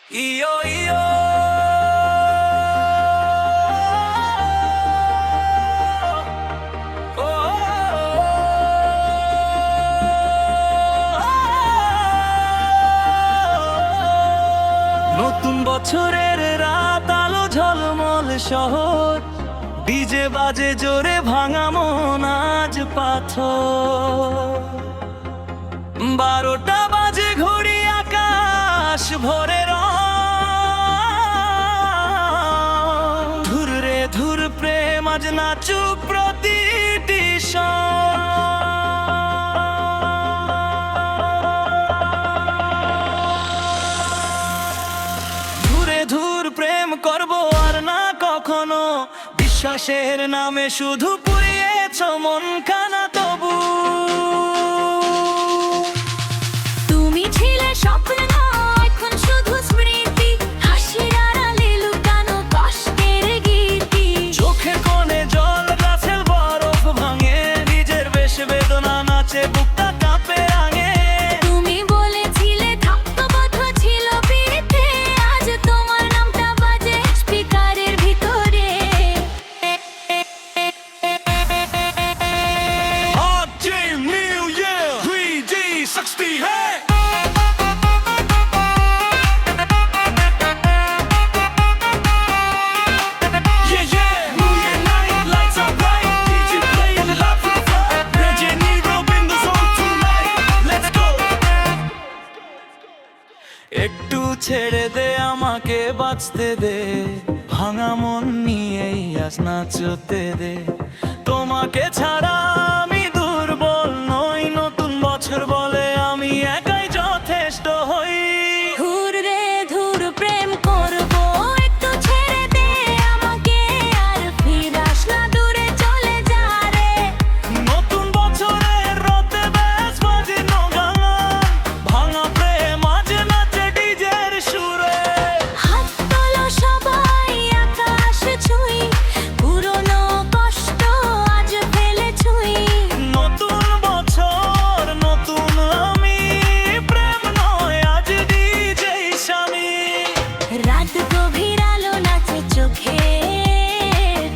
ইয়ো ইয়ো ও নতুন বছরের রাত, আলো ঝলমল শহর, ডিজে বাজে জোরে, ভাঙা মন আজ পাথর। 12টা বাজে ঘড়ি, আকাশ ভরে রং। ধুর রে ধুর প্রেম আজ নাচুক প্রতিটি ধুরে ধুর প্রেম করবো আর না কখনো, বিশ্বাসের নামে শুধু পুড়িয়েছ মন খানা। তবু তুমি ছিলে স্বপ্ন, এখন শুধু স্মৃতি, হাসির আড়ালে লুকানো কষ্টের গীতি। চোখের কোণে জল, গাছের বরফ ভাঙে, নিজের বেশ বেদনা নাচে, বুকটা কাঁপে রাঙে। তুমি বলেছিলে থাকতো কথা ছিল পিঠে, আজ তোমার নামটা বাজে স্পিকারের ভিতরে। RJ New Year 3D60, hey! Yeah, yeah, New Year night, lights are bright, DJ playing loud from the front. Reggie Nero in the zone tonight, let's go! একটু ছেড়ে দে আমাকে বাঁচতে দে, ভাঙা মন নিয়েই আজ নাচতে দে। তোমাকে ছাড়া আমি দুর্বল নই, নতুন বছর বলে আমি একাই যথেষ্ট হই। ধুর রে ধুর প্রেম করবো, একটু ছেড়ে দে আমাকে, আর ফিরাস না, দূরে চলে যা রে। নতুন বছরের রাতে বেশ বাজানো গান, ভাঙা প্রেম আজ নাচে ডিজের সুরে। হাত তোলো সবাই, আকাশ ছুঁই, পুরনো কষ্ট আজ ফেলে ছুঁই। নতুন বছর নতুন আমি, প্রেম নয় আজ ডিজেই স্বামী। রাত গভীর আলো নাচে চোখে,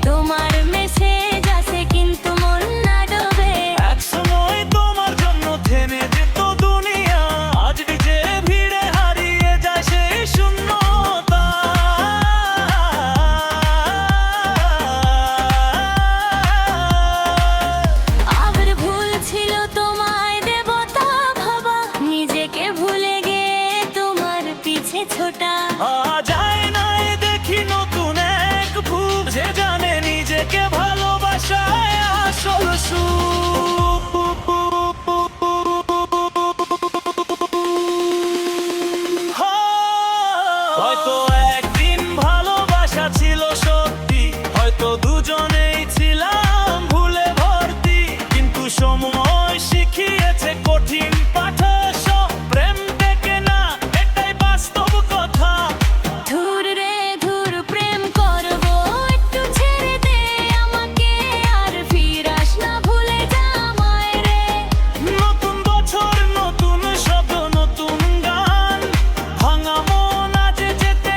তোমার মেসেজ আছে কিন্তু মন না ডোবে। এক সময় তোমার জন্য থেমে যেত দুনিয়া, আজ ডিজে ভিড়ে হারিয়ে যায় সেই শূন্যতা। আবার ভুল ছিল তোমায় দেবতা ভাবা, নিজেকে ভুলে গিয়ে তোমার পিছে ছোটা। যায় না এ দেখি নতুন এক ভূপ, যে জানে নিজেকে ভালোবাসায় আসল সুখ। হয়তো একদিন ভালোবাসা ছিল সত্যি, হয়তো দুজনেই ছিলাম ভুলে ভর্তি, কিন্তু সময় শিখিয়েছে কঠিন পাঠ। সব প্রেম থেকে না, এটাই বাস্তব কথা। ধুর রে ধুর প্রেম করবো, একটু ছেড়ে দে আমাকে, আর ফিরাস না, ভুলে যা আমায় রে। নতুন বছর নতুন শব্দ নতুন গান, ভাঙা মন আজ যেতে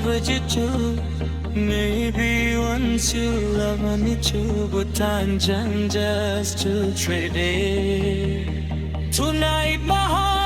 would you do? Maybe once you love me too, but I'm just to trade it. Tonight my heart